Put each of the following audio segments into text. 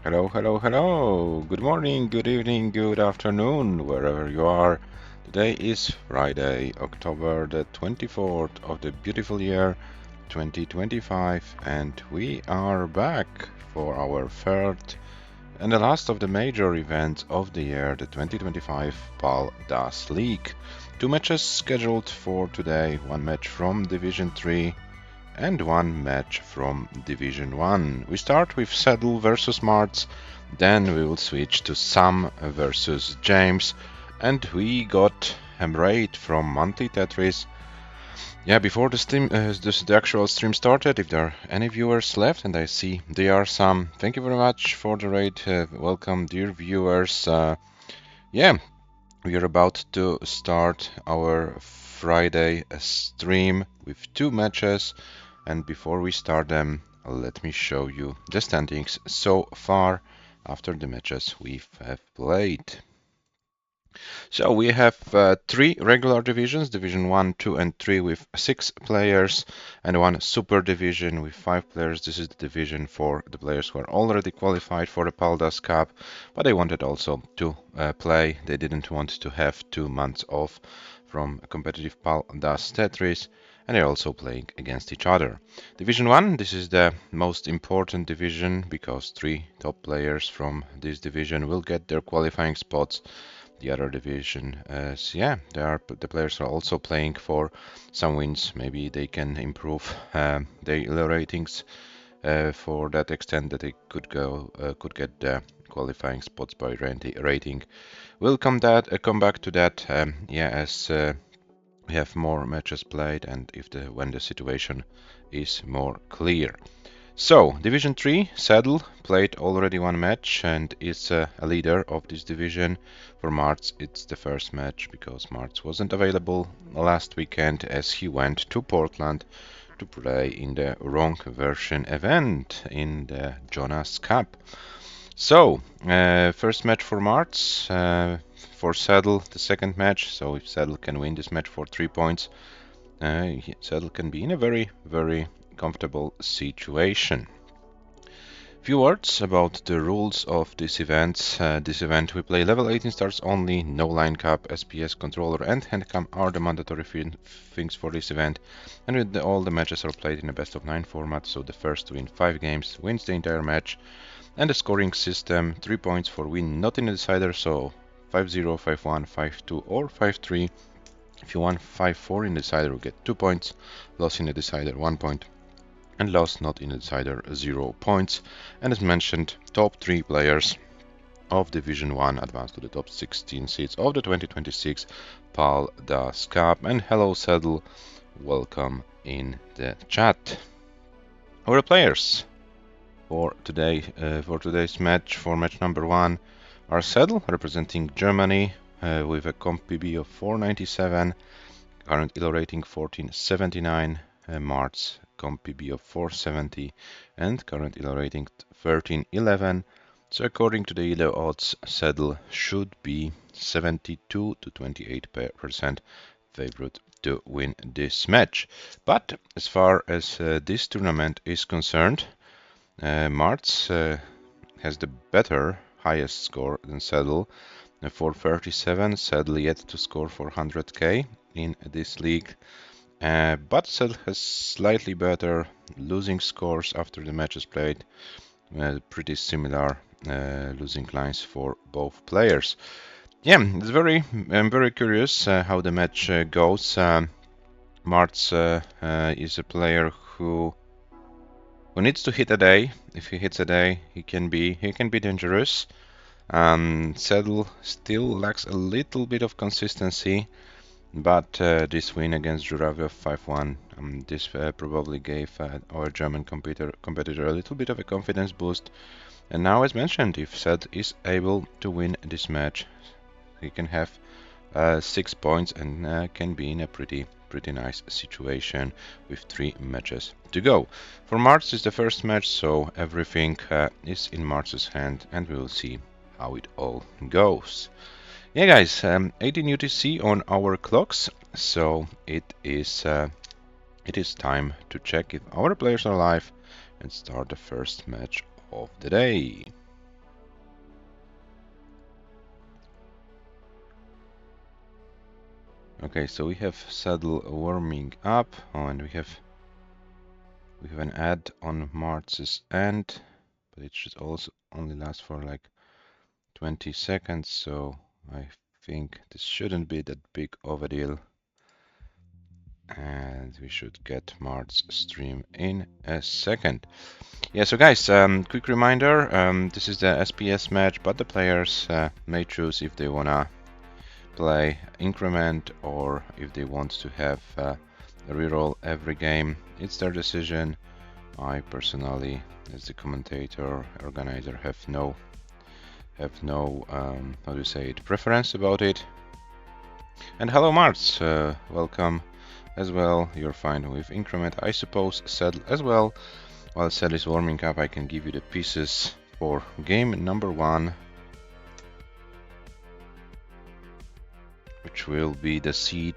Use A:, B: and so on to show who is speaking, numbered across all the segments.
A: Hello, hello, hello. Good morning, good evening, good afternoon, wherever you are. Today is Friday, October the 24th of the beautiful year 2025, and we are back for our third and the last of the major events of the year, the 2025 PAL DAS League. Two matches scheduled for today, one match from Division 3 and one match from Division 1. We start with CEDL versus MARTS, then we will switch to Sam versus James, and we got Emrate from Monthly Tetris. Yeah, before the actual stream started, if there are any viewers left, and I see there are some, thank you very much for the raid. Welcome, dear viewers. Yeah, we are about to start our Friday stream with two matches. And before we start them, let me show you the standings so far after the matches we have played. So we have three regular divisions, Division 1, 2 and 3 with 6 players, and one super division with 5 players. This is the division for the players who are already qualified for the Paldas Cup, but they wanted also to play. They didn't want to have 2 months off from competitive paldastetris, and they're also playing against each other. Division 1, this is the most important division because 3 top players from this division will get their qualifying spots. The other division, the players are also playing for some wins. Maybe they can improve their ratings for that extent that they could get the qualifying spots by rating. We'll come back to that as we have more matches played and when the situation is more clear. So, Division 3, CEDL played already one match and is a leader of this division. For MARTS, it's the first match because MARTS wasn't available last weekend as he went to Portland to play in the wrong version event in the Jonas Cup. So, first match for MARTS, for CEDL, the second match. So, if CEDL can win this match for 3 points, CEDL can be in a very, very comfortable situation. Few words about the rules of this event. This event we play level 18 stars only, no line cap, SPS controller and handcam are the mandatory things for this event, and all the matches are played in a best of 9 format, so the first to win 5 games wins the entire match. And the scoring system, 3 points for win not in the decider, so 5-0, 5-1, 5-2 or 5-3. If you won 5-4 in the decider, you get 2 points, loss in the decider 1 point, and loss not in the decider 0 points. And as mentioned, top 3 players of Division 1 advance to the top 16 seeds of the 2026 PAL DAS Cup. And hello CEDL, welcome in the chat. Our players for today's match, for match number 1, are CEDL representing Germany with a comp PB of 497, current ELO rating 1479, MARTS comp PB of 470 and current ELO rating 1311. So according to the ELO odds, CEDL should be 72 to 28% favorite to win this match. But as far as this tournament is concerned, MARTS has the better, highest score than CEDL. 437, CEDL yet to score 400k in this league. But CEDL has slightly better losing scores after the matches played. Pretty similar losing lines for both players. Yeah, I'm very curious how the match goes. MARTS is a player who needs to hit a day. If he hits a day, he can be dangerous. CEDL still lacks a little bit of consistency, but this win against Juravev 5-1, this probably gave our German competitor a little bit of a confidence boost. And now, as mentioned, if CEDL is able to win this match, he can have 6 points and can be in a pretty nice situation with 3 matches to go. For MARTS is the first match, so everything is in MARTS's hand, and we will see how it all goes. Yeah, guys, 18 UTC on our clocks, so it is time to check if our players are live and start the first match of the day. Okay, so we have CEDL warming up, and we have an ad on MARTS' end, but it should also only last for like 20 seconds, so I think this shouldn't be that big of a deal. And we should get MARTS stream in a second. Yeah, so guys, quick reminder, this is the SPS match, but the players may choose if they wanna play increment or if they want to have a reroll every game. It's their decision. I personally, as the commentator, organizer, have no how do you say it, preference about it. And hello Marts, welcome as well. You're fine with increment, I suppose. CEDL as well. While CEDL is warming up, I can give you the pieces for game number 1, which will be the seed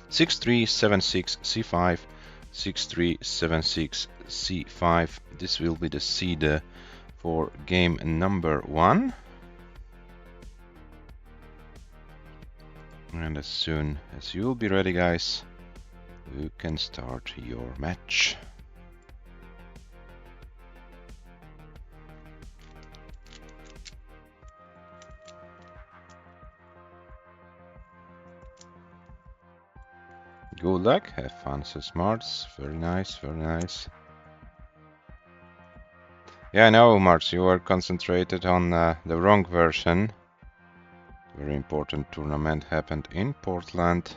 A: 6376 C5, 6376 C5. This will be the seed for game number 1. And as soon as you'll be ready, guys, you can start your match. Good luck, have fun, says Marts. Very nice, very nice. Yeah, I know, Marts, you are concentrated on the wrong version. Very important tournament happened in Portland.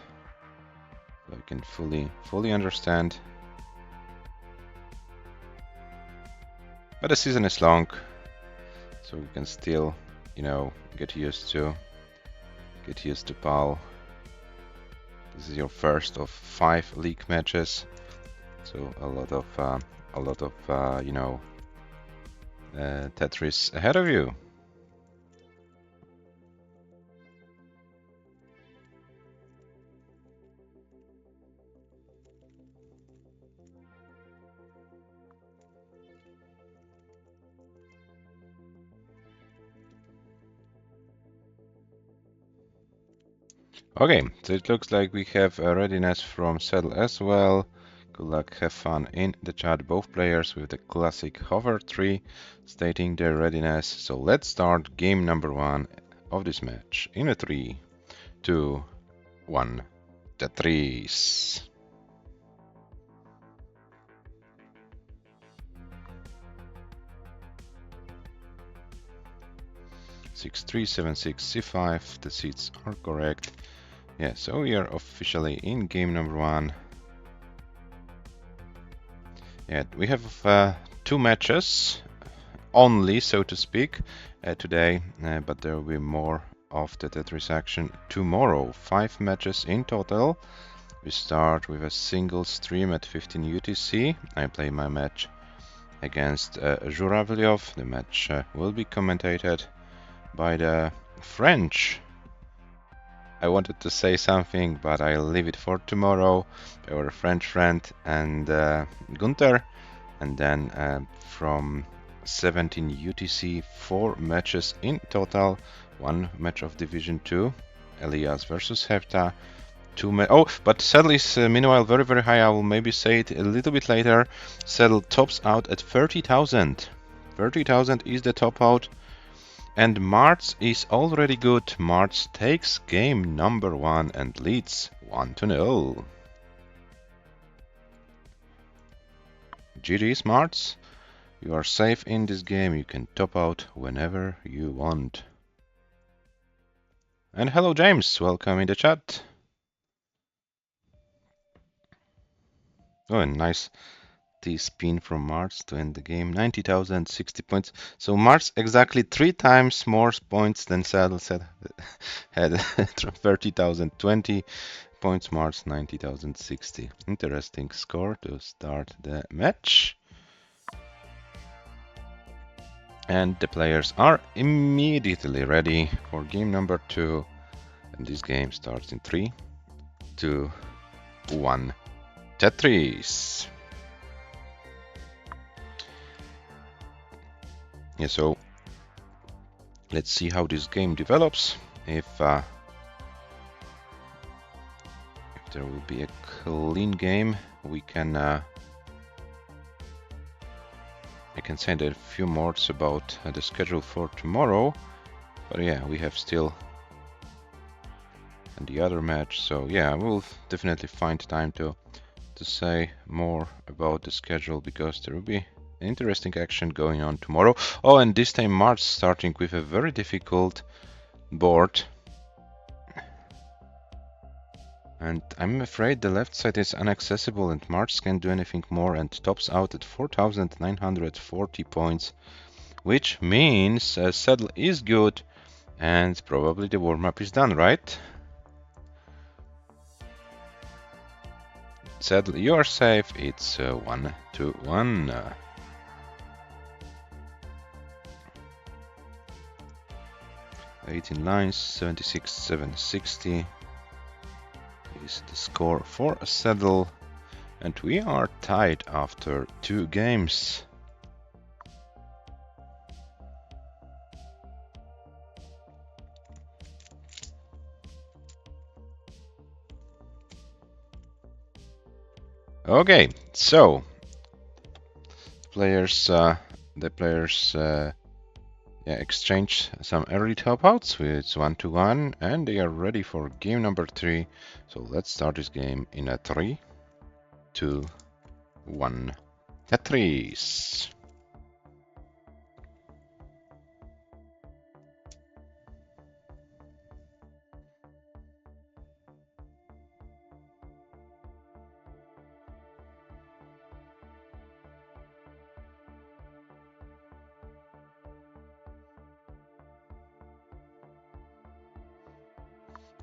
A: So I can fully understand. But the season is long, so we can still, you know, get used to PAL. This is your first of 5 league matches, so a lot of you know, Tetris ahead of you. Okay, so it looks like we have a readiness from CEDL as well. Good luck, have fun in the chat, both players with the classic hover tree stating their readiness. So let's start game number 1 of this match in a 3, 2, 1. Tetris. Six three seven six C5. The seats are correct. Yeah, so we are officially in game number 1. Yeah, we have 2 matches only, so to speak, today, but there will be more of the Tetris action tomorrow. 5 matches in total. We start with a single stream at 15 UTC. I play my match against Zhuravlyov. The match will be commentated by the French. I wanted to say something, but I'll leave it for tomorrow. Our French friend and Gunther. And then from 17 UTC, 4 matches in total. 1 match of Division 2, Elias versus Hertha. But CEDL is meanwhile very high. I will maybe say it a little bit later. CEDL tops out at 30,000. 30,000 is the top out. And MARTS is already good. MARTS takes game number 1 and leads 1-0. GG's MARTS. You are safe in this game. You can top out whenever you want. And hello James, welcome in the chat. Oh, and nice T-spin from MARTS to end the game. 90,000, 60 points. So MARTS exactly 3 times more points than CEDL had 30,000, 20 points. MARTS 90,000, 60. Interesting score to start the match. And the players are immediately ready for game number 2. And this game starts in 3, 2, 1. Tetris. Yeah, so let's see how this game develops. If there will be a clean game. We can I can say a few words about the schedule for tomorrow, but yeah, we have still the other match, so yeah, we'll definitely find time to say more about the schedule, because there will be interesting action going on tomorrow. Oh, and this time MARTS starting with a very difficult board. And I'm afraid the left side is inaccessible and MARTS can't do anything more, and tops out at 4,940 points, which means CEDL is good and probably the warm-up is done, right? CEDL, you are safe. It's 1-1. 18 lines, 76, 760 is the score for CEDL, and we are tied after 2 games. Okay, so the players exchange some early top outs with 1-1, and they are ready for game number 3. So let's start this game in a 3, 2, 1. Tetris.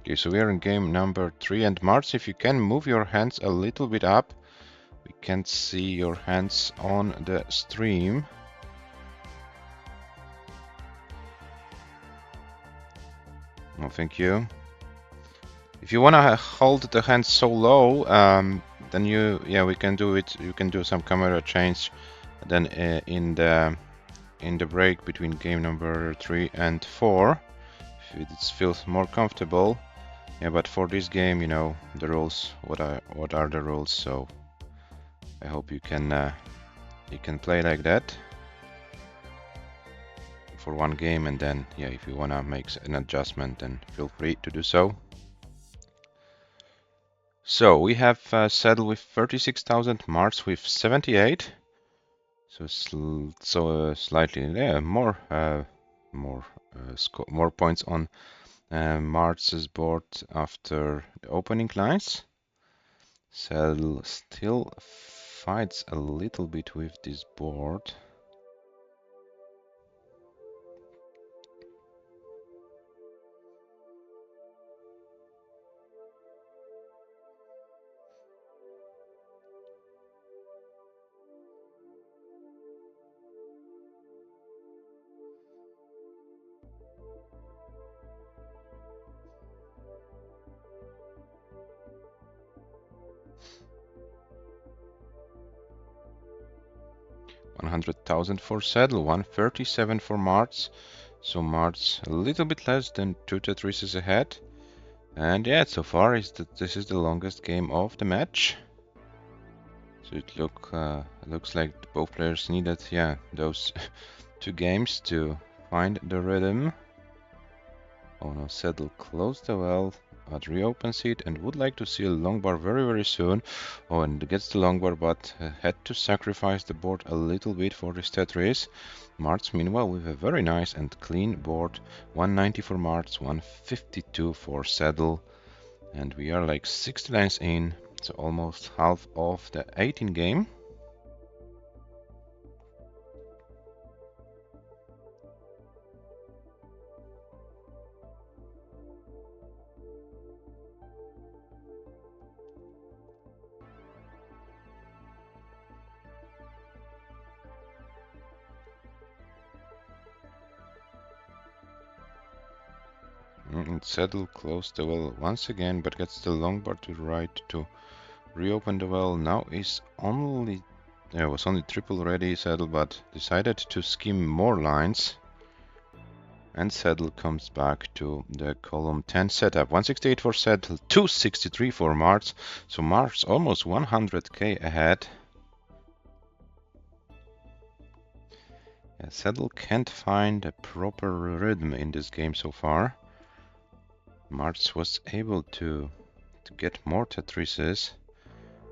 A: Okay, so we are in game number 3, and MARTS, if you can move your hands a little bit up, we can't see your hands on the stream. No, thank you. If you wanna hold the hands so low, then we can do it. You can do some camera change. Then in the break between game number 3 and 4, if it feels more comfortable. Yeah, but for this game, you know the rules. What are the rules? So I hope you can play like that for one game, and then yeah, if you wanna make an adjustment, then feel free to do so. So we have CEDL with 36,000, MARTS with 78. So slightly more points on MARTS's board after the opening lines. CEDL still fights a little bit with this board. $100,000 for CEDL, 137 for MARTS. So MARTS a little bit less than 2 Tetrises ahead. And yeah, so far this is the longest game of the match. So it looks like both players needed those 2 games to find the rhythm. Oh no, CEDL closed the well, but reopens it and would like to see a long bar very soon. Oh, and gets the long bar, but had to sacrifice the board a little bit for this Tetris. MARTS meanwhile with a very nice and clean board. 190 for MARTS, 152 for CEDL. And we are like 60 lines in, so almost half of the 18 game. And CEDL closed the well once again, but gets the long bar to the right to reopen the well. Now is was only triple ready, CEDL, but decided to skim more lines. And CEDL comes back to the column 10 setup. 168 for CEDL, 263 for MARTS. So MARTS almost 100k ahead. Yeah, CEDL can't find a proper rhythm in this game so far. MARTS was able to get more Tetrises.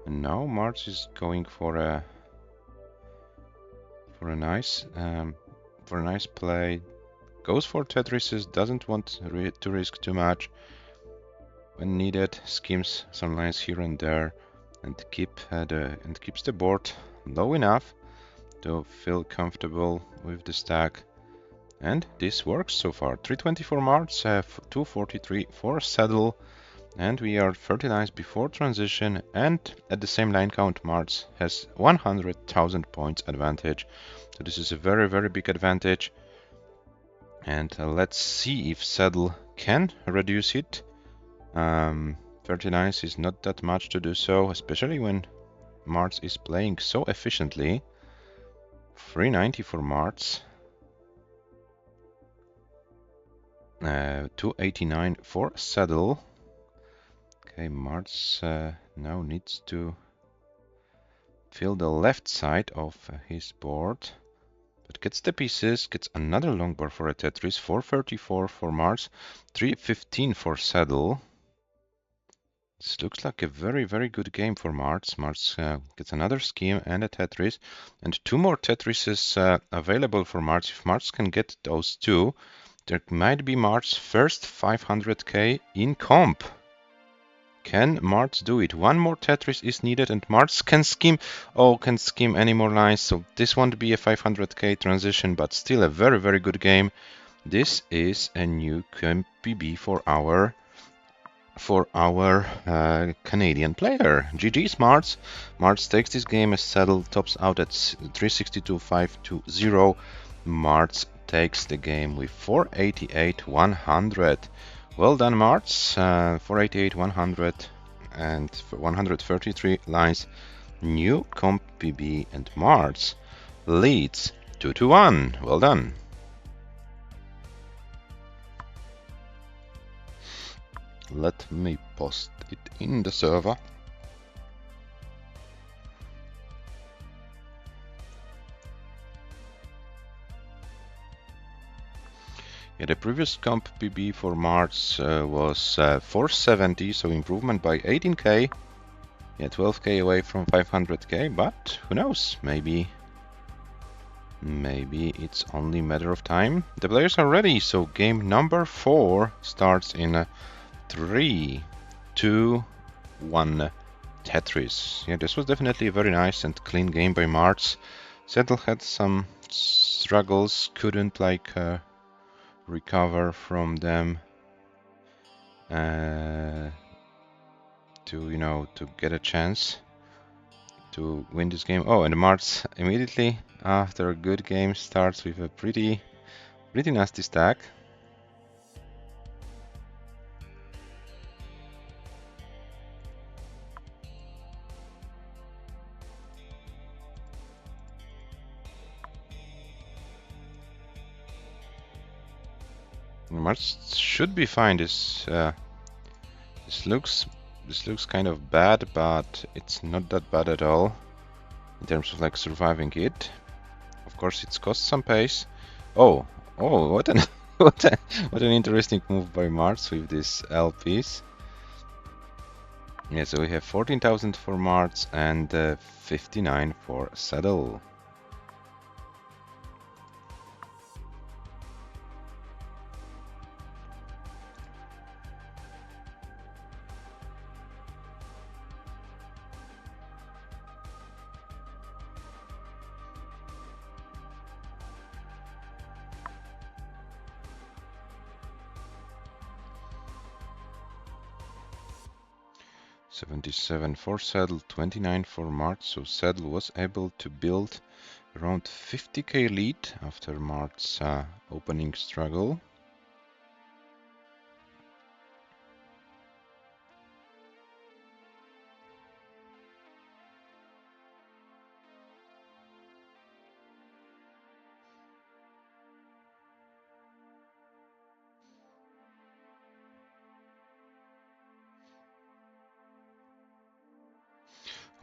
A: And now MARTS is going for a nice play. Goes for Tetrises, doesn't want to risk too much. When needed, skims some lines here and there, and keeps the board low enough to feel comfortable with the stack. And this works so far. 320 for MARTS, 243 for CEDL, and we are 30 lines before transition, and at the same line count MARTS has 100,000 points advantage. So this is a very, very big advantage. And let's see if CEDL can reduce it. 39 is not that much to do so, especially when MARTS is playing so efficiently. 390 for MARTS. 289 for CEDL. Okay, MARTS now needs to fill the left side of his board. But gets the pieces, gets another long bar for a Tetris. 434 for MARTS. 315 for CEDL. This looks like a very, very good game for MARTS. MARTS gets another scheme and a Tetris, and two more Tetrises available for MARTS. If MARTS can get those two, there might be MARTS' first 500k in comp. Can MARTS do it? One more Tetris is needed, and MARTS can scheme. Oh, can scheme any more lines, so this won't be a 500k transition, but still a very, very good game. This is a new PB for our Canadian player. GG's MARTS. MARTS takes this game as CEDL, tops out at 362.520. MARTS takes the game with 488.100. Well done, MARTS. 488.100 and 133 lines. New comp PB, and MARTS leads 2-1. Well done. Let me post it in the server. Yeah, the previous comp PB for MARTS was 470, so improvement by 18k. Yeah, 12k away from 500k, but who knows? Maybe it's only a matter of time. The players are ready, so game number 4 starts in 3, 2, 1. Tetris. Yeah, this was definitely a very nice and clean game by MARTS. CEDL had some struggles, couldn't recover from them to get a chance to win this game. Oh, and MARTS immediately after a good game starts with a pretty nasty stack. MARTS should be fine. This looks kind of bad, but it's not that bad at all in terms of like surviving it. Of course, it's cost some pace. Oh, what an what an interesting move by MARTS with this LPs. Yeah, so we have 14,000 for MARTS and 59 for CEDL. $77 for CEDL, 29 for MARTS, so CEDL was able to build around 50k lead after MARTS' opening struggle.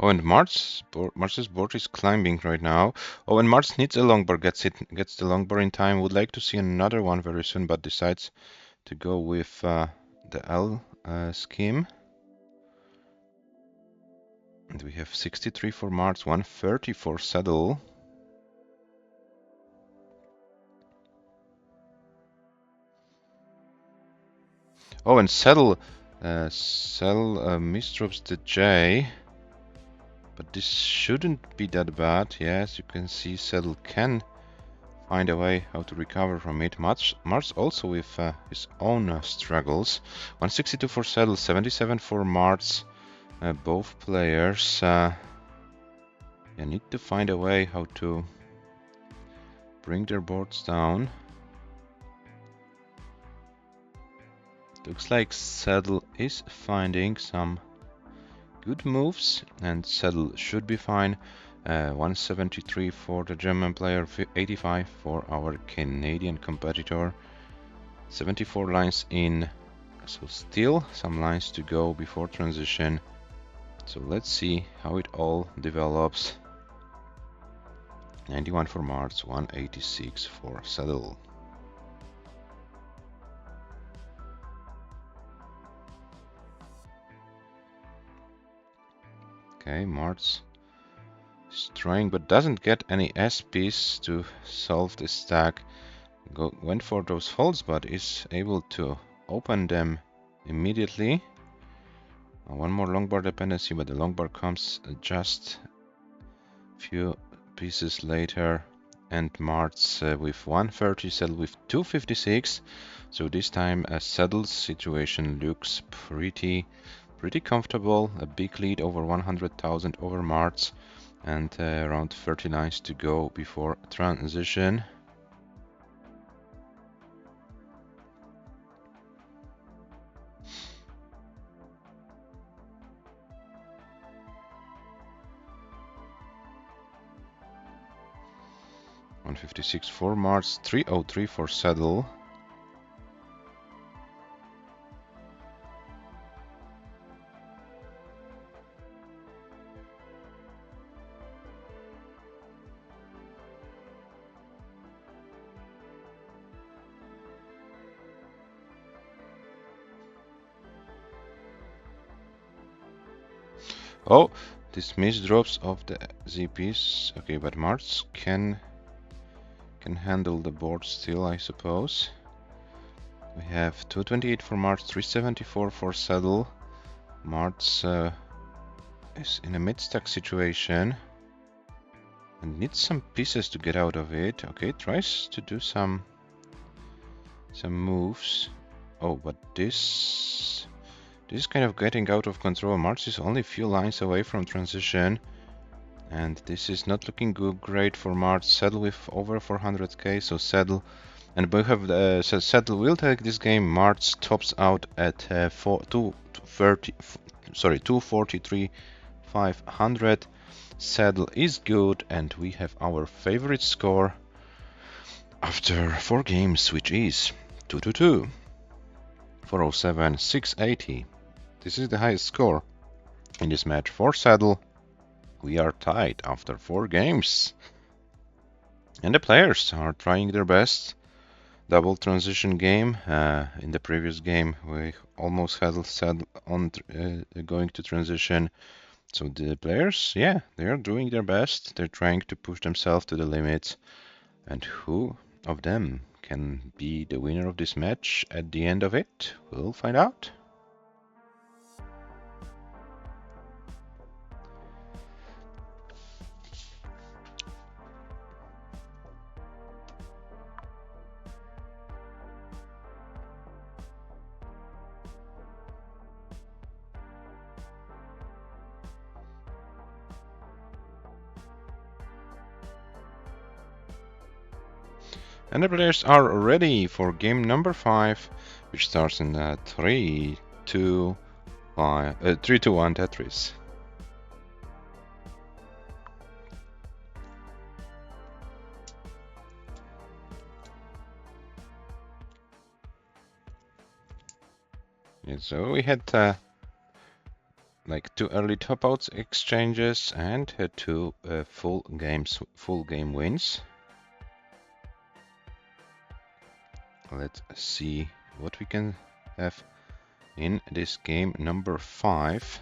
A: Oh, and Mars's board is climbing right now. Oh, and Mars needs a long bar, gets the long bar in time. Would like to see another one very soon, but decides to go with the L scheme. And we have 63 for Mars, 130 for CEDL. Oh, and CEDL misdrops the J. But this shouldn't be that bad. Yes, you can see CEDL can find a way how to recover from it. Mars also with his own struggles. 162 for CEDL, 77 for Mars. Both players need to find a way how to bring their boards down. Looks like CEDL is finding some good moves, and CEDL should be fine. 173 for the German player, 85 for our Canadian competitor. 74 lines in, so still some lines to go before transition. So let's see how it all develops. 91 for Mars, 186 for CEDL. Okay, Mars is trying but doesn't get any SPs to solve this stack. Went for those folds but is able to open them immediately. One more long bar dependency, but the long bar comes just a few pieces later. And Marts with 130, CEDL with 256. So this time CEDL's situation looks pretty comfortable. A big lead over 100,000 over Marts, and around 30 lines to go before transition. $156 for Marts, 303 for CEDL. Oh, this misdrops of the ZPs. Okay, but Marts can handle the board still, I suppose. We have 228 for Marts, 374 for CEDL. Marts is in a mid-stack situation and needs some pieces to get out of it. Okay, tries to do some moves. Oh, but this is kind of getting out of control. Marts is only a few lines away from transition, and this is not looking great for Marts. CEDL with over 400k, so CEDL, and we have CEDL will take this game. Marts tops out at 243 500. CEDL is good, and we have our favorite score after 4 games, which is 222, 407, 680. This is the highest score in this match for CEDL. We are tied after 4 games. And the players are trying their best. Double transition game. In the previous game, we almost had CEDL on going to transition. So the players, yeah, they are doing their best. They're trying to push themselves to the limits. And who of them can be the winner of this match at the end of it? We'll find out. And the players are ready for game number 5, which starts in 3, 2, 1 Tetris. Yeah, so we had like 2 early top outs exchanges and 2 full game wins. Let's see what we can have in this game number 5.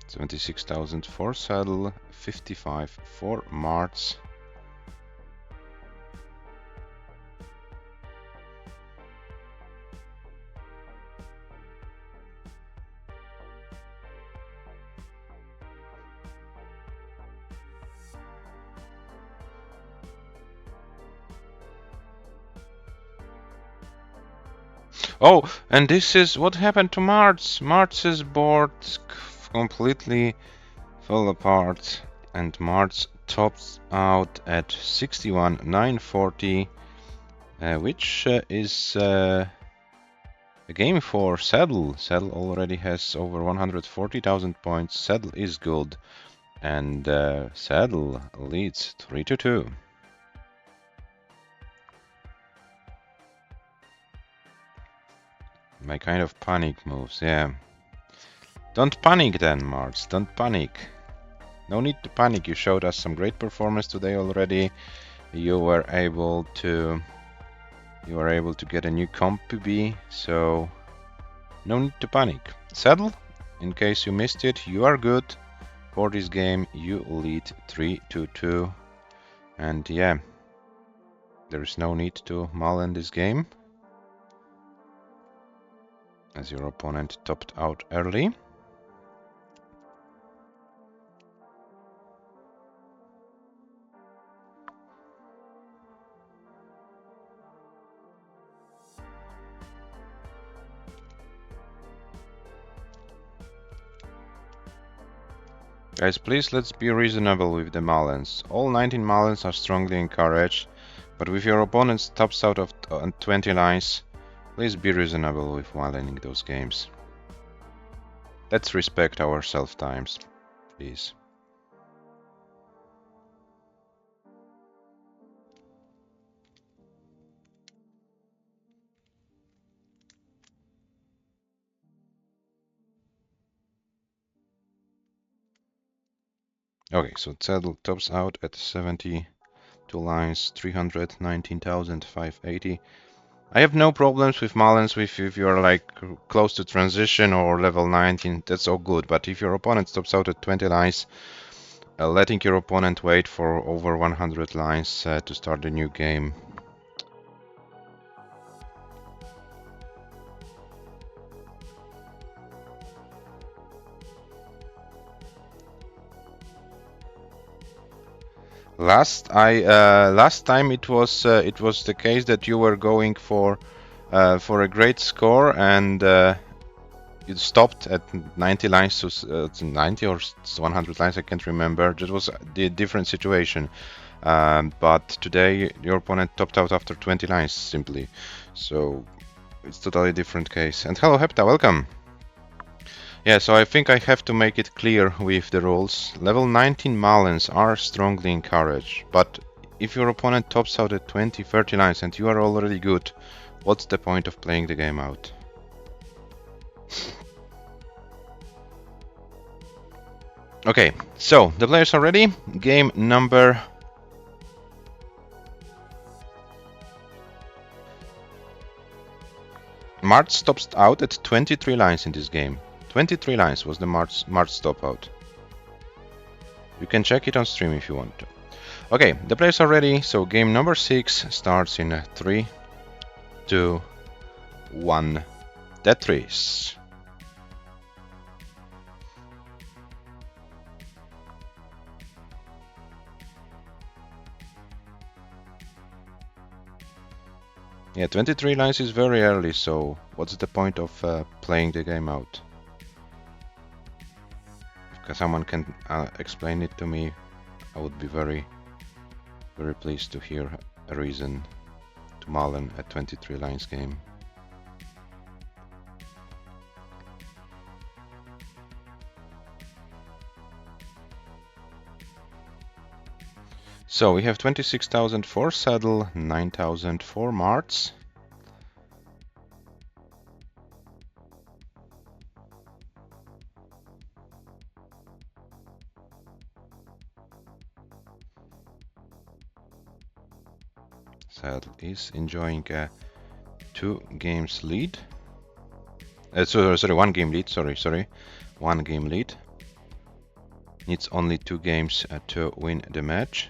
A: $76,000 for CEDL, 55 for MARTS. Oh, and this is what happened to MARTS. MARTS's board completely fell apart, and MARTS tops out at 61,940, which is a game for CEDL. CEDL already has over 140,000 points. CEDL is good, and CEDL leads 3-2. My kind of panic moves, yeah. Don't panic then, Mars. Don't panic. No need to panic. You showed us some great performance today already. You were able to get a new comp PB, so no need to panic. CEDL, in case you missed it, you are good for this game. You lead 3-2, and yeah, there is no need to mull in this game, as your opponent topped out early. Guys, please let's be reasonable with the Mullins. All 19 Mullins are strongly encouraged, but with your opponent's tops out of 20 lines, please be reasonable with mullining those games. Let's respect our self-times, please. Okay, so CEDL tops out at 72 lines, 319,580. I have no problems with Mullins if you're like close to transition or level 19, that's all good. But if your opponent stops out at 20 lines, letting your opponent wait for over 100 lines to start the new game. Last time it was the case that you were going for a great score, and you stopped at 90 lines to 90 or 100 lines, I can't remember. That was the different situation. But today your opponent topped out after 20 lines simply, so it's totally different case. And hello Hepta, welcome. Yeah, so I think I have to make it clear with the rules. Level 19 Mullins are strongly encouraged, but if your opponent tops out at 20-30 lines and you are already good, what's the point of playing the game out? Okay, so the players are ready. Game number... MARTS tops out at 23 lines in this game. 23 lines was the MARTS stop out. You can check it on stream if you want to. Okay, the players are ready, so game number 6 starts in 3, 2, 1, Tetris. Yeah, 23 lines is very early, so what's the point of playing the game out? If someone can explain it to me, I would be very, very pleased to hear a reason. to Malen at 23 lines game. So we have 26,000 for CEDL, 9,000 for MARTS. CEDL is enjoying a 2 games lead. Sorry, 1 game lead. Sorry, 1 game lead. Needs only 2 games to win the match.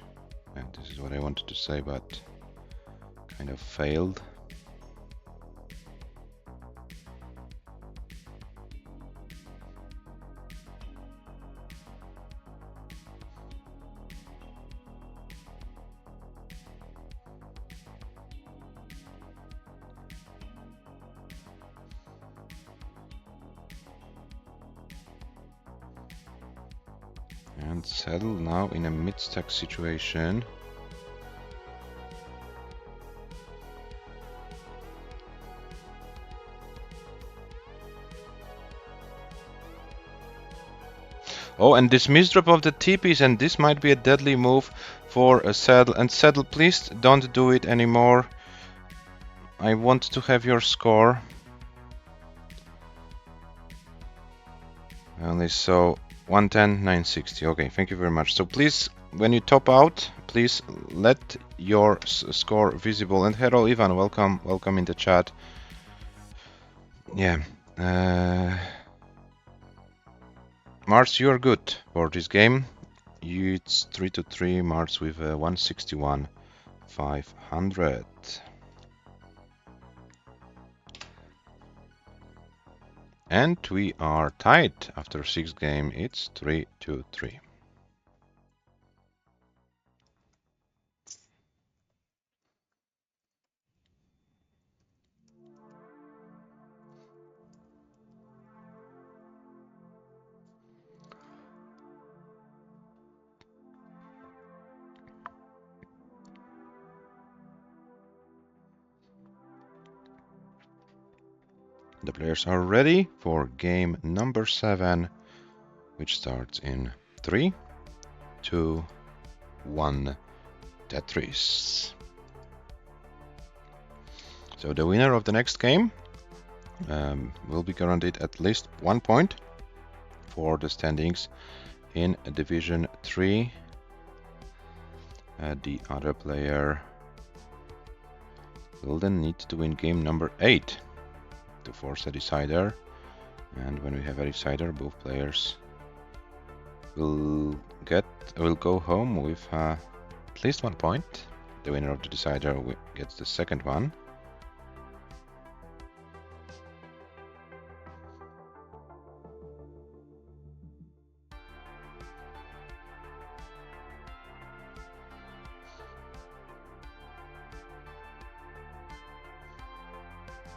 A: And this is what I wanted to say, but kind of failed. And CEDL now in a mid-stack situation. Oh, and this misdrop of the TPs, and this might be a deadly move for a CEDL. And CEDL, please don't do it anymore. I want to have your score. Only so 110, 960. Okay, thank you very much. So please, when you top out, please let your score visible. And hello, Ivan, welcome in the chat. Yeah. MARTS, you are good for this game. It's 3-3 MARTS with 161, 500. And we are tied after 6 games. It's 3-3. The players are ready for game number 7, which starts in 3, 2, 1, Tetris. So the winner of the next game will be guaranteed at least 1 point for the standings in Division 3. The other player will then need to win game number 8 to force a decider, and when we have a decider, both players will go home with at least 1 point. The winner of the decider gets the second one.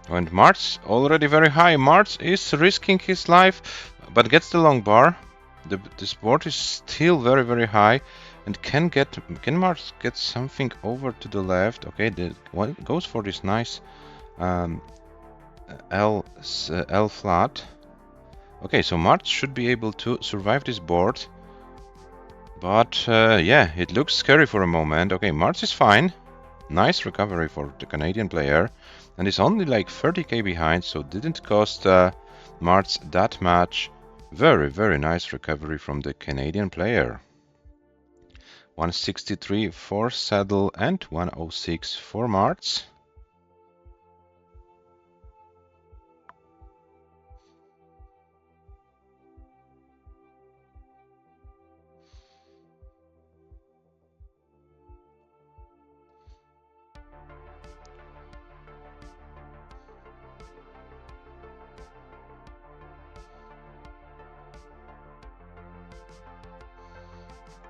A: And MARTS already very high. MARTS is risking his life, but gets the long bar. This board is still very high, and can MARTS get something over to the left? Okay, goes for this nice L flat. Okay, so MARTS should be able to survive this board, but yeah, it looks scary for a moment. Okay, MARTS is fine. Nice recovery for the Canadian player. And it's only like 30k behind, so didn't cost MARTS that much. Very nice recovery from the Canadian player. 163 for CEDL and 106 for MARTS.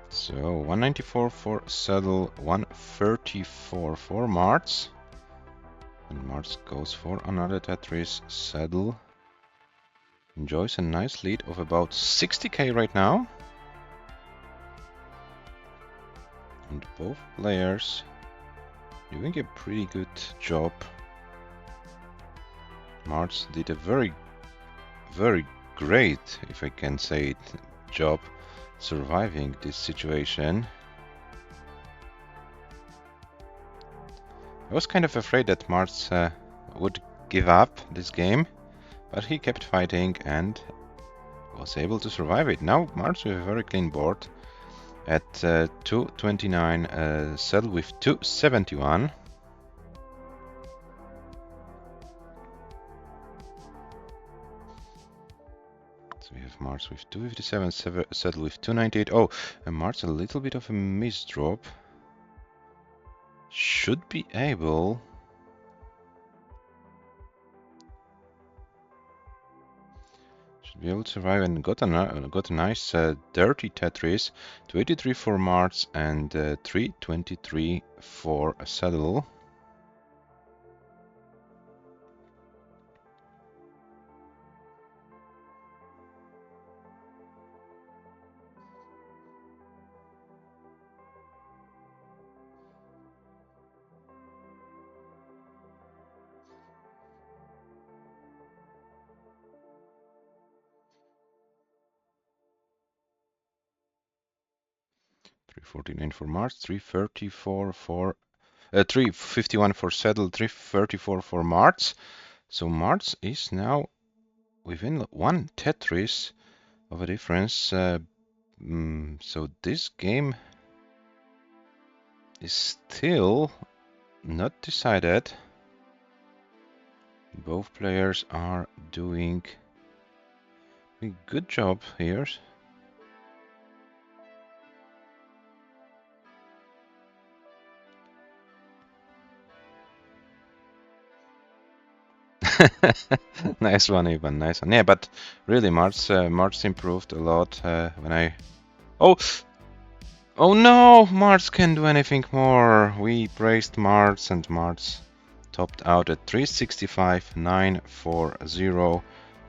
A: So 194 for CEDL, 134 for MARTS. And MARTS goes for another Tetris. CEDL enjoys a nice lead of about 60k right now. And both players doing a pretty good job. MARTS did a very great, if I can say it, job surviving this situation. I was kind of afraid that MARTS would give up this game, but he kept fighting and was able to survive it. Now MARTS with a very clean board at 229, settle with 271. So we have MARTS with 257, settle with 298. Oh, and MARTS a little bit of a misdrop. Should be able to survive, and got a nice dirty Tetris. 283 for MARTS and 323 for a saddle. $349 for MARTS, 334 for 351 for saddle, 334 for MARTS. So MARTS is now within one Tetris of a difference. So this game is still not decided. Both players are doing a good job here. Nice one, Ivan. Nice one. Yeah, but really, MARTS improved a lot when I. Oh no! MARTS can't do anything more. We praised MARTS, and MARTS topped out at 365,940.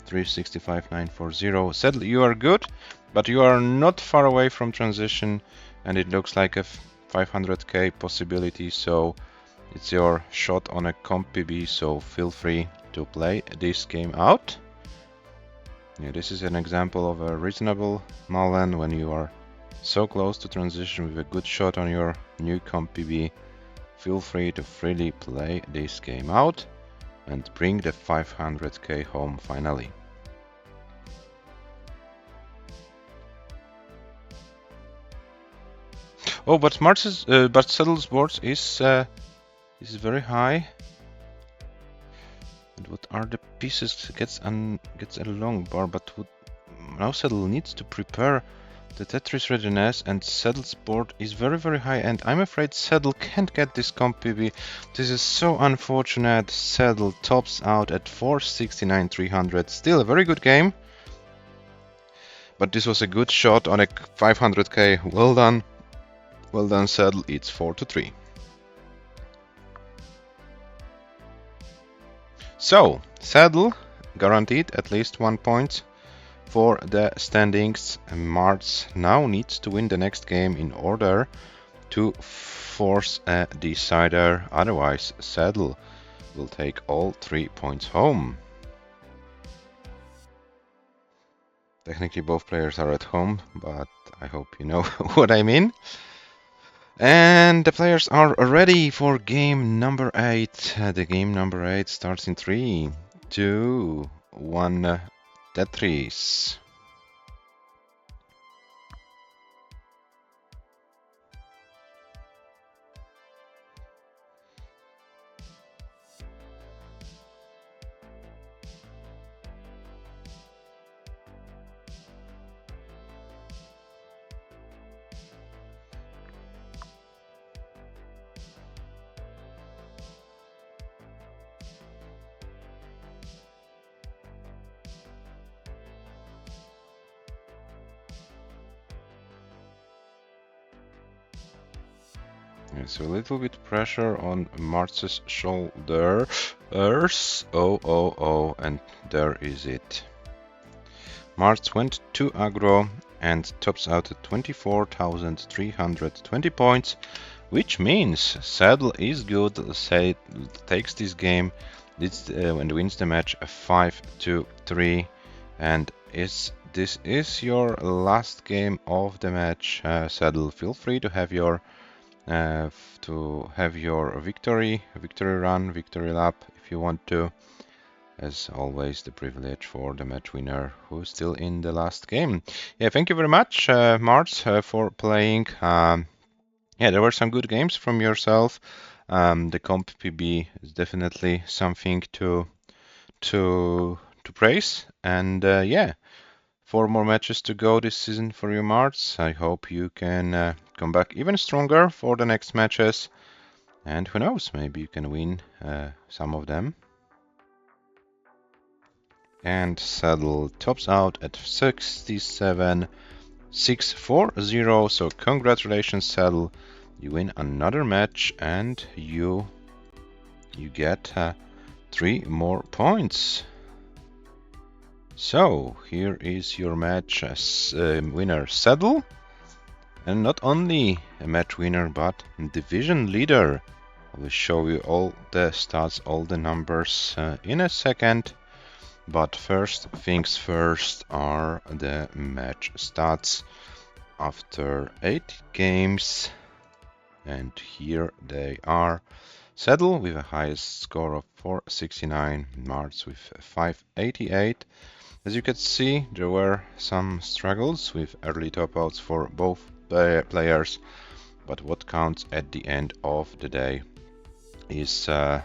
A: 365,940. Said you are good, but you are not far away from transition, and it looks like a 500k possibility. So it's your shot on a comp PB. So feel free to play this game out. Yeah, this is an example of a reasonable mullen when you are so close to transition with a good shot on your new comp PB. Feel free to freely play this game out and bring the 500k home finally. Oh, but Saddle's board is very high. And what are the pieces? Gets a long bar, but now Saddle needs to prepare the Tetris readiness, and Saddle's board is very high, and I'm afraid Saddle can't get this comp PB. This is so unfortunate. Saddle tops out at 469,300. Still a very good game, but this was a good shot on a 500k. Well done Saddle. It's 4-3. So Saddle guaranteed at least 1 point for the standings. MARTS now needs to win the next game in order to force a decider. Otherwise, Saddle will take all 3 points home. Technically, both players are at home, but I hope you know what I mean. And the players are ready for game number 8. The game number 8 starts in 3, 2, 1. Tetris. So a little bit pressure on MARTS's shoulders. Oh, and there is it. MARTS went to aggro and tops out at 24,320 points which means CEDL is good. Say takes this game, and wins the match 5-3, and this is your last game of the match. CEDL, feel free to have your victory run, victory lap if you want to. As always, the privilege for the match winner who's still in the last game. Yeah, thank you very much, Marts, for playing. Yeah, there were some good games from yourself. The comp PB is definitely something to praise. And yeah, 4 more matches to go this season for you, Marts. I hope you can come back even stronger for the next matches. And who knows, maybe you can win some of them. And CEDL tops out at 67,640. So congratulations, CEDL. You win another match and you get 3 more points. So here is your match winner, CEDL. And not only a match winner, but division leader. I will show you all the stats, all the numbers in a second. But first things first are the match stats after 8 games. And here they are. CEDL with a highest score of 469, MARTS with 588. As you can see, there were some struggles with early top-outs for both players, but what counts at the end of the day is the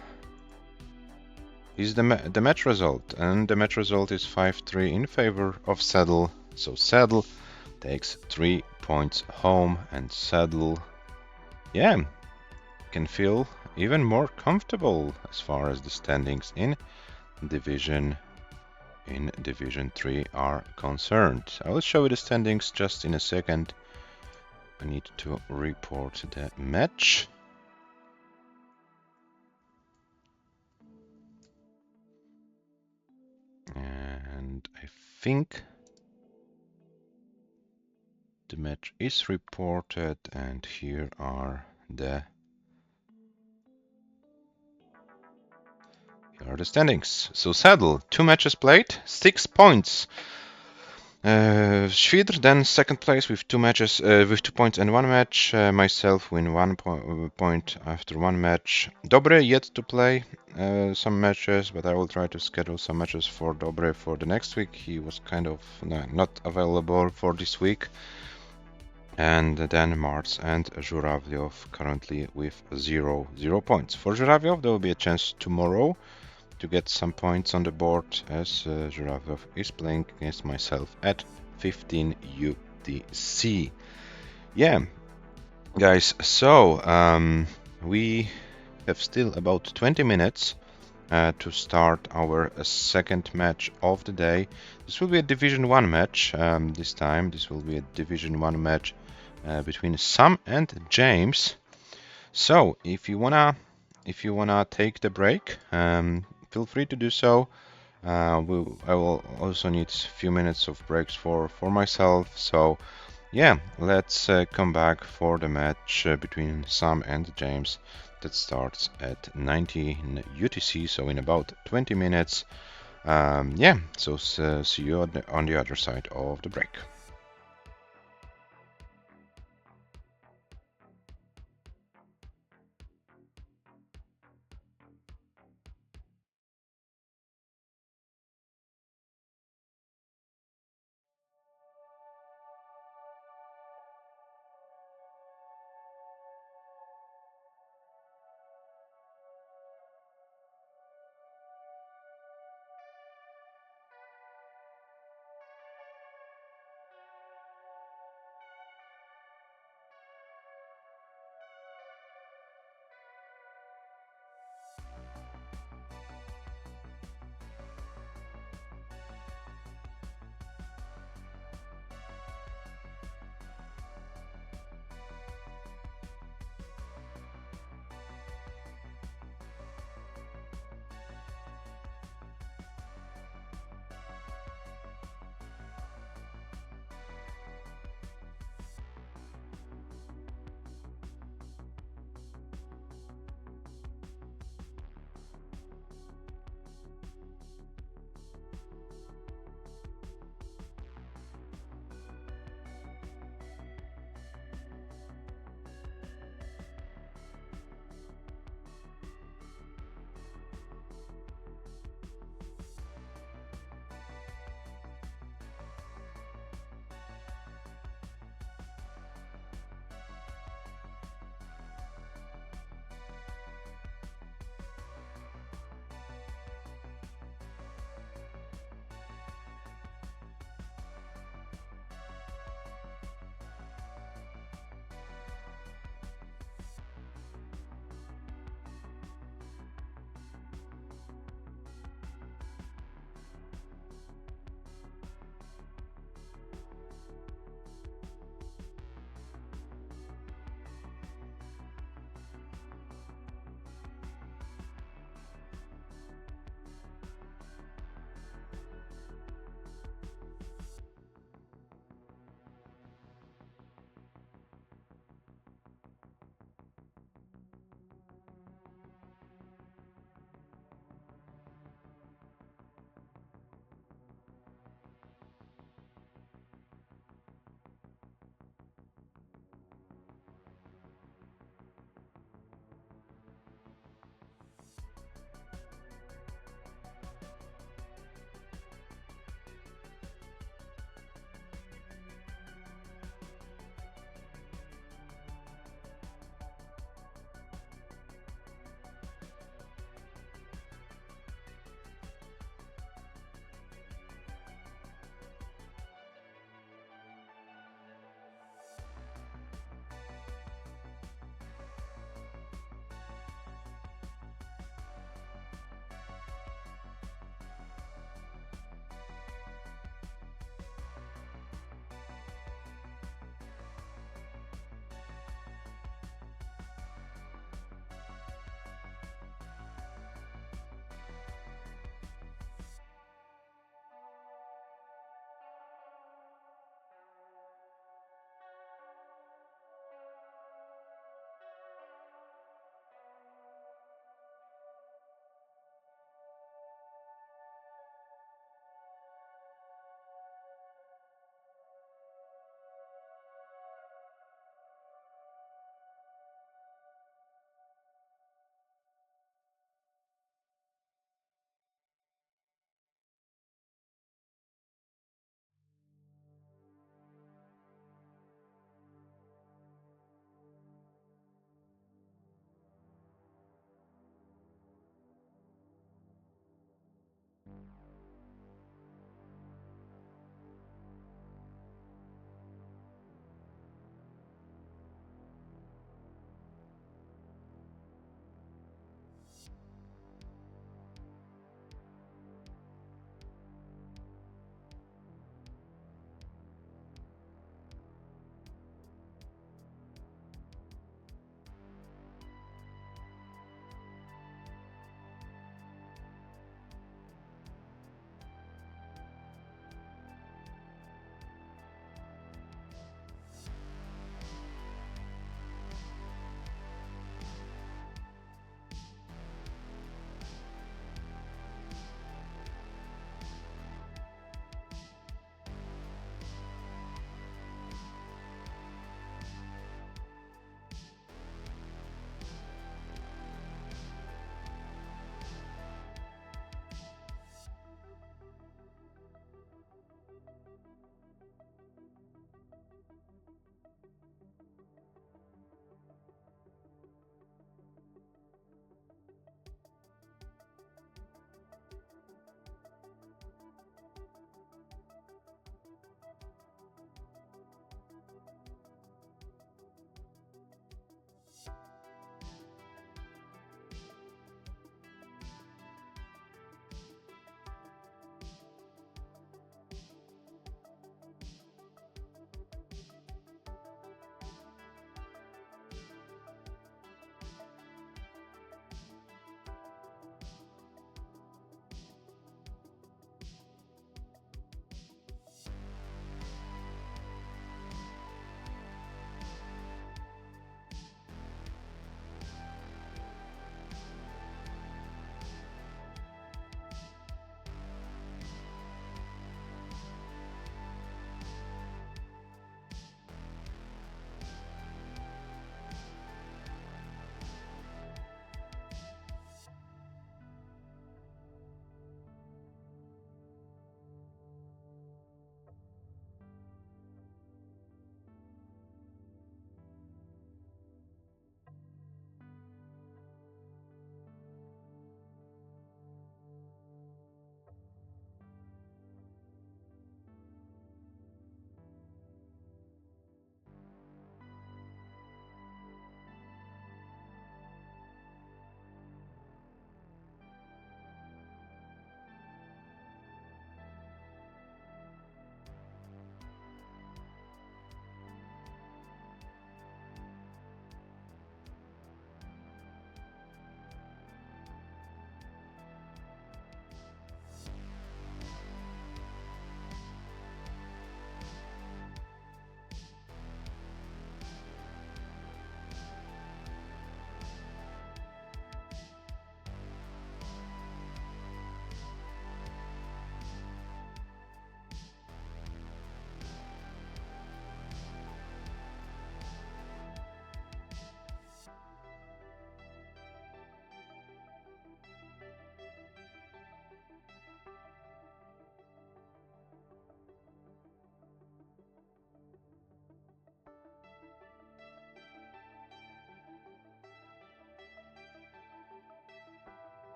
A: match result, and the match result is 5-3 in favor of CEDL. So CEDL takes 3 points home, and CEDL, yeah, can feel even more comfortable as far as the standings in Division 3 are concerned. I will show you the standings just in a second. I need to report the match. And I think the match is reported, and here are the standings. So CEDL, 2 matches played, 6 points. Schwider then second place with 2 matches, with 2 points and 1 match. Myself win 1 point after 1 match. Dobre yet to play some matches, but I will try to schedule some matches for Dobre for the next week. He was kind of not available for this week. And then Marts and Zhuravlyov currently with 0 points. For Zhuravlyov, there will be a chance tomorrow to get some points on the board, as Zhuravlyov is playing against myself at 15 UTC. Yeah, guys, so we have still about 20 minutes to start our second match of the day. This will be a Division 1 match this time. This will be a Division 1 match between Sam and James. So if you wanna take the break, feel free to do so. I will also need a few minutes of breaks for myself. So yeah, let's come back for the match between Sam and James that starts at 19 UTC, so in about 20 minutes. Yeah, so see you on the other side of the break.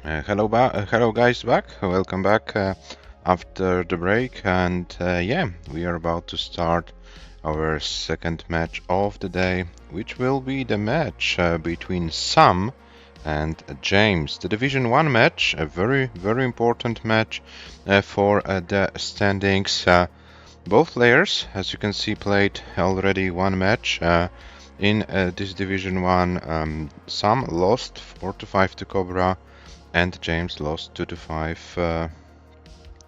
A: Hello guys, welcome back after the break, and yeah, we are about to start our second match of the day, which will be the match between Sam and James. The Division 1 match, a very important match for the standings. Both players, as you can see, played already one match in this Division 1. Sam lost 4-5 to Cobra, and James lost 2-5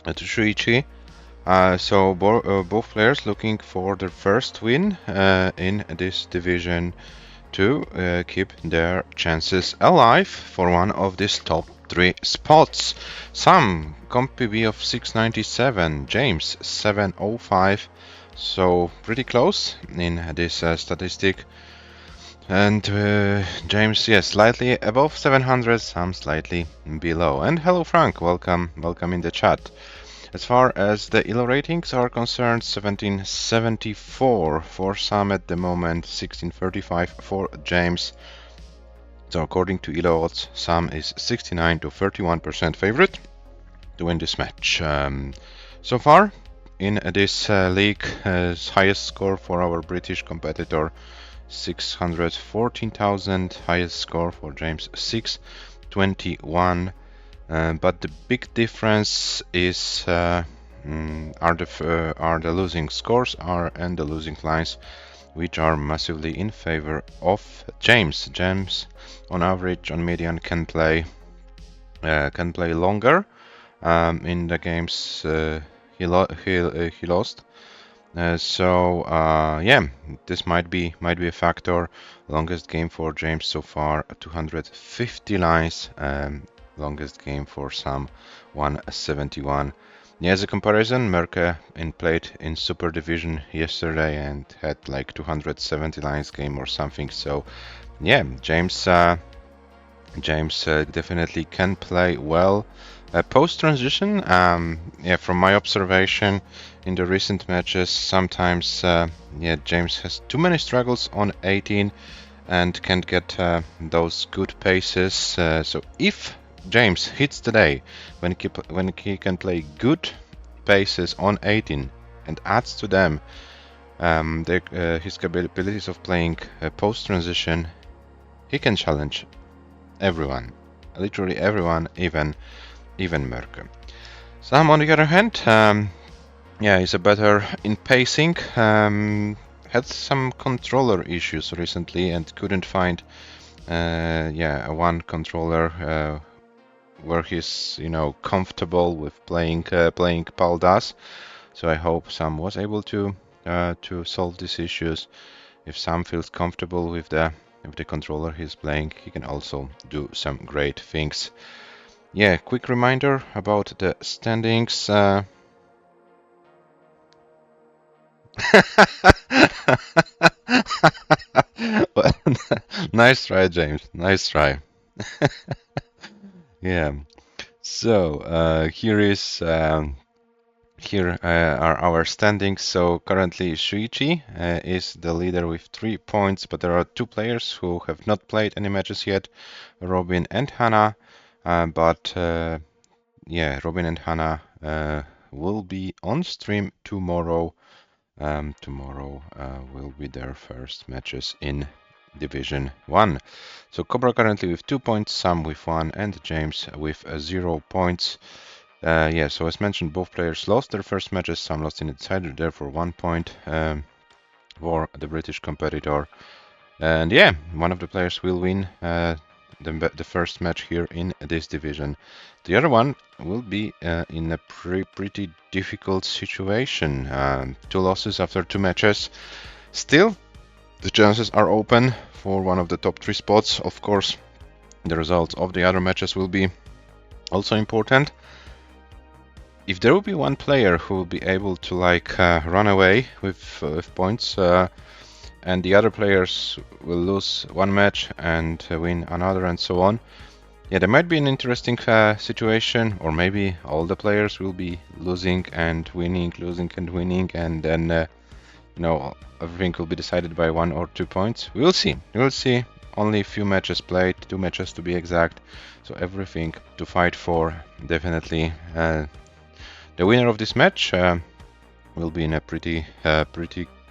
A: to Shuichi. So both players looking for their first win in this division to keep their chances alive for one of these top 3 spots. Sam, comp PB of 697, James 705, so pretty close in this statistic. And James, yes, slightly above 700, Sam slightly below. And hello Frank, welcome in the chat. As far as the ELO ratings are concerned, 1774 for Sam at the moment, 1635 for James. So according to ELO odds, Sam is 69 to 31% favorite to win this match. So far in this league, highest score for our British competitor, 614,000, highest score for James 621, but the big difference is are the losing scores and the losing lines, which are massively in favor of James. James on average, on median, can play longer in the games he lost. Yeah, this might be a factor. Longest game for James so far, 250 lines. Longest game for Sam, 171. Yeah, as a comparison, Merke played in Super Division yesterday and had like 270 lines game or something. So yeah, James definitely can play well. Post transition, yeah, from my observation in the recent matches, sometimes yeah, James has too many struggles on 18 and can't get those good paces. So if James hits today when he can play good paces on 18 and adds to them his capabilities of playing post transition, he can challenge everyone, literally everyone, even Merke. Sam, on the other hand, yeah, he's a better in pacing. Had some controller issues recently and couldn't find yeah, one controller where he's comfortable with playing paldas. So I hope Sam was able to solve these issues. If Sam feels comfortable with the controller he's playing, he can also do some great things. Yeah, quick reminder about the standings. Well, nice try, James. Nice try. Yeah. So here are our standings. So currently Shuichi is the leader with 3 points, but there are 2 players who have not played any matches yet, Robin and Hannah. But yeah, Robin and Hannah will be on stream tomorrow. Tomorrow will be their first matches in Division 1. So Cobra currently with 2 points, Sam with 1, and James with 0 points. Yeah, so as mentioned, both players lost their first matches. Sam lost in the decider, therefore 1 point for the British competitor. And yeah, one of the players will win the first match here in this division. The other one will be in a pretty difficult situation. 2 losses after 2 matches. Still, the chances are open for one of the top 3 spots. Of course, the results of the other matches will be also important. If there will be one player who will be able to run away with points, and the other players will lose one match and win another, and so on. Yeah, there might be an interesting situation, or maybe all the players will be losing and winning, and then everything will be decided by 1 or 2 points. We will see. only a few matches played, 2 matches to be exact, so everything to fight for. Definitely the winner of this match will be in a pretty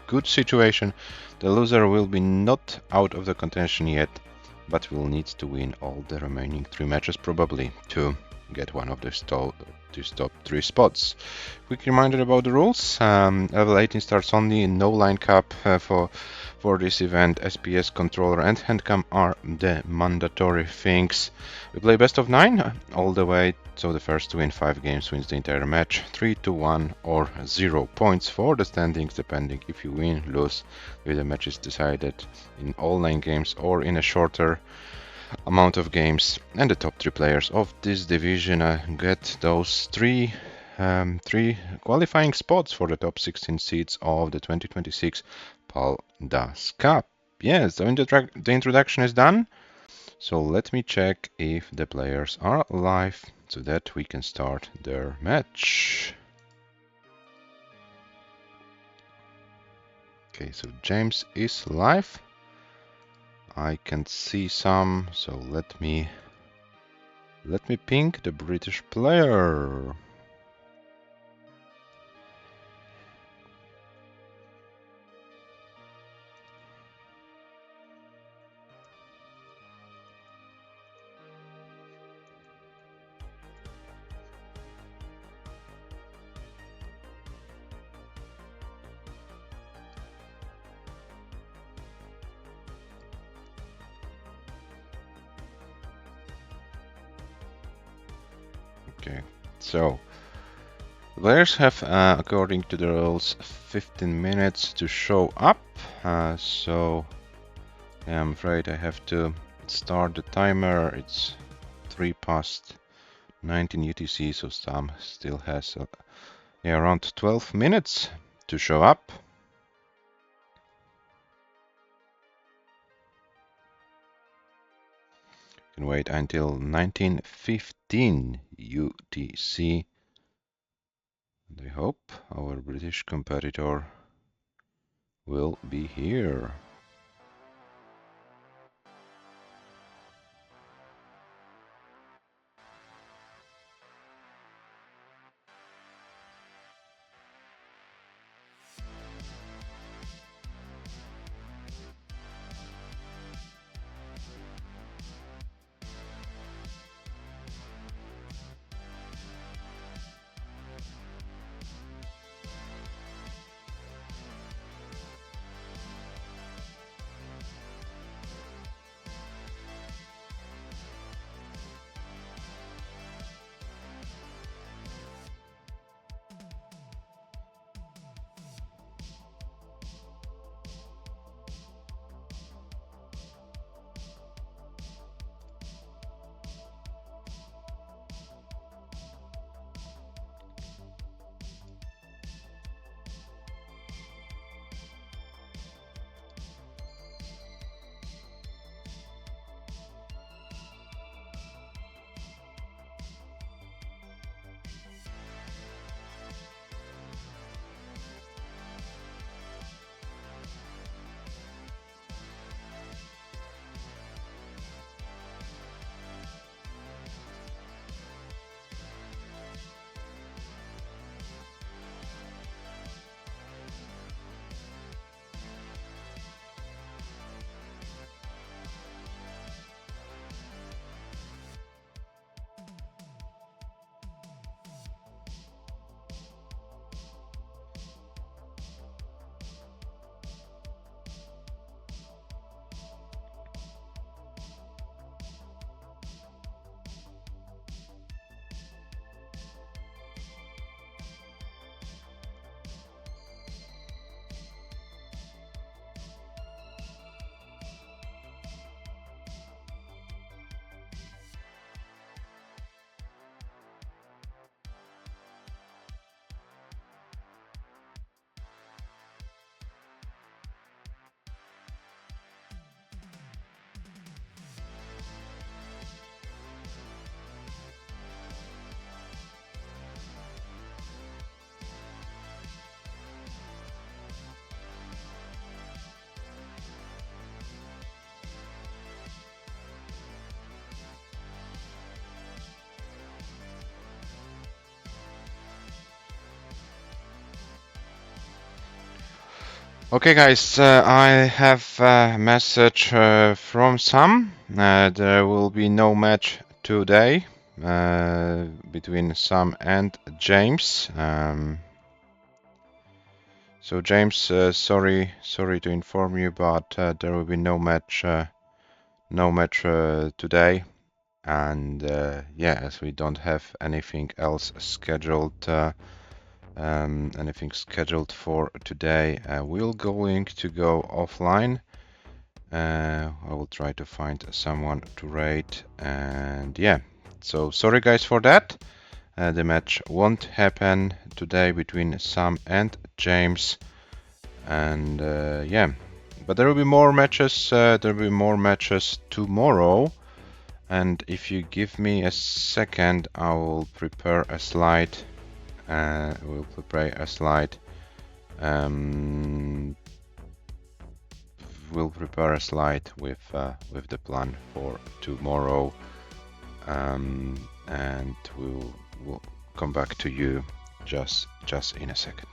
A: good situation. The loser will be not out of the contention yet, but will need to win all the remaining 3 matches probably to get one of these top 3 spots. Quick reminder about the rules. Level 18 starts only, no line cap for this event. SPS, controller and handcam are the mandatory things. We play best of 9 all the way, so the first to win 5 games wins the entire match. 3-1 or 0 points for the standings, depending if you win, lose, if the match is decided in all 9 games or in a shorter amount of games. And the top 3 players of this division get those 3 qualifying spots for the top 16 seeds of the 2026 Paldas Cup. Yes, so the introduction is done. So let me check if the players are live so that we can start their match. Okay, so James is live. I can see some, so let me ping the British player. Okay, so players have, according to the rules, 15 minutes to show up. So I'm afraid I have to start the timer. It's 3 past 19 UTC, so Sam still has around 12 minutes to show up. You can wait until 19:15 UTC. And I hope our British competitor will be here. Okay, guys, I have a message from Sam. There will be no match today between Sam and James. So James, sorry to inform you, but there will be no match today. And yeah, as we don't have anything else scheduled. Anything scheduled for today, we're going to go offline. I will try to find someone to raid, and yeah, so sorry guys for that. The match won't happen today between Sam and James, and yeah, but there will be more matches. There will be more matches tomorrow, and if you give me a second, I will prepare a slide. We'll prepare a slide. We'll prepare a slide with the plan for tomorrow, and we'll come back to you just in a second.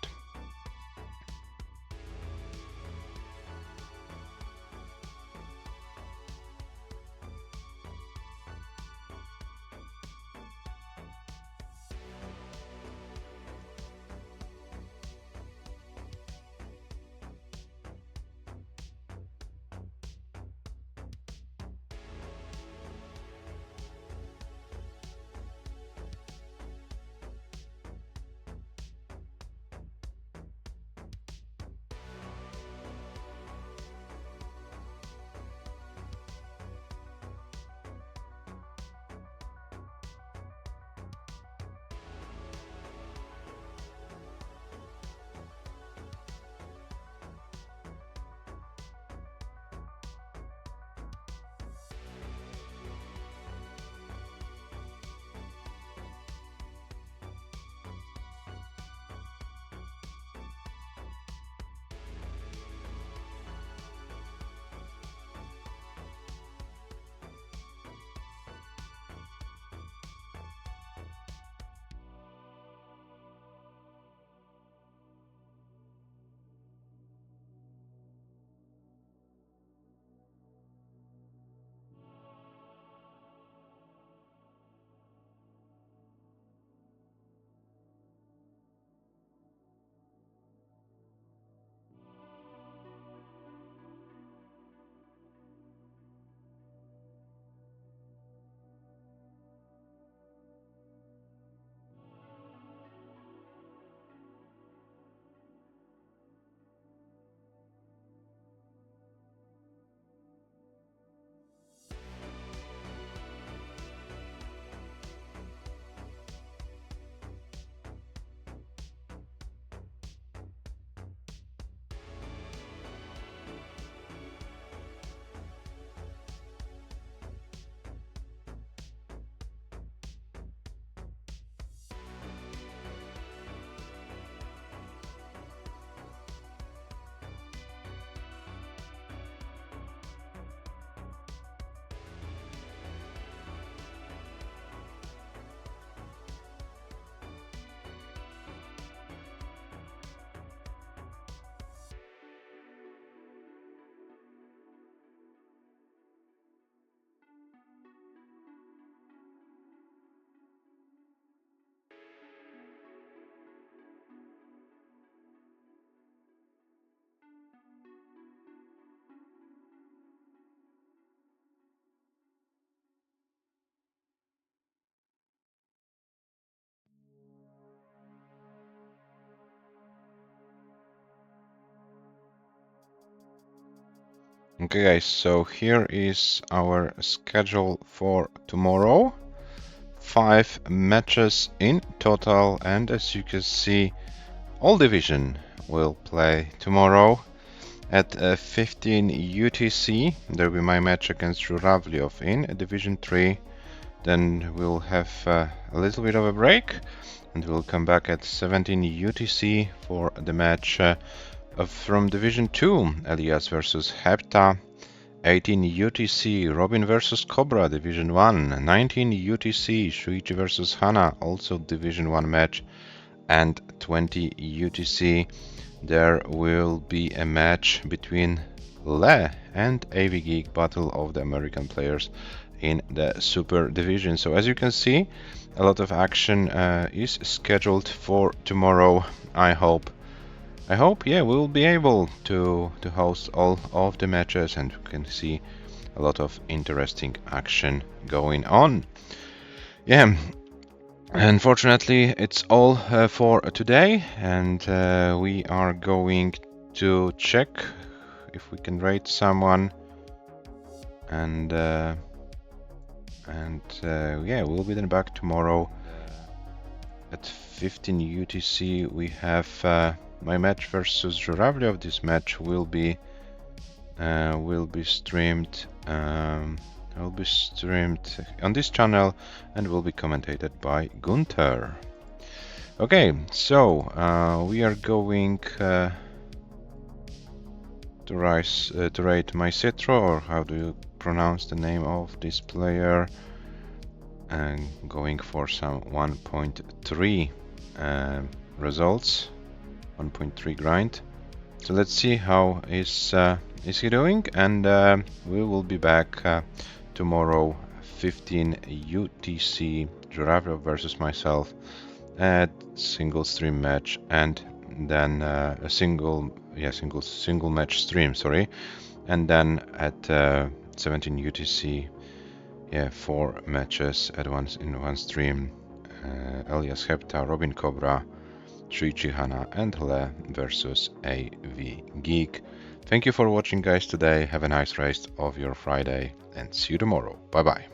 A: Okay guys, so here is our schedule for tomorrow. 5 matches in total, and as you can see, all division will play tomorrow at 15 UTC. There will be my match against Żurawliow in Division 3. Then we'll have a little bit of a break, and we'll come back at 17 UTC for the match from Division 2, Elias versus Hepta. 18 UTC, Robin versus Cobra, Division 1. 19 UTC, Shuichi versus Hana, also Division 1 match. And 20 UTC, there will be a match between Le and AV Geek, Battle of the American Players in the Super Division. So as you can see, a lot of action is scheduled for tomorrow. I hope, yeah, we will be able to host all of the matches, and we can see a lot of interesting action going on. Yeah, unfortunately, it's all for today, and we are going to check if we can rate someone, and yeah, we'll be then back tomorrow at 15 UTC. We have my match versus Żurawliow. This match will be streamed. Will be streamed on this channel and will be commentated by Gunther. Okay, so we are going to rate my Citro, or how do you pronounce the name of this player, and going for some 1.3 results, 1.3 grind. So let's see how is he doing, and we will be back tomorrow 15 UTC, Żurawliow versus myself at single stream match, and then a single match stream, sorry, and then at 17 UTC, 4 matches at once in one stream. Elias Hepta, Robin Cobra, Shuichi Hana, and Le versus AV Geek. Thank you for watching, guys, today. Have a nice rest of your Friday, and see you tomorrow. Bye bye.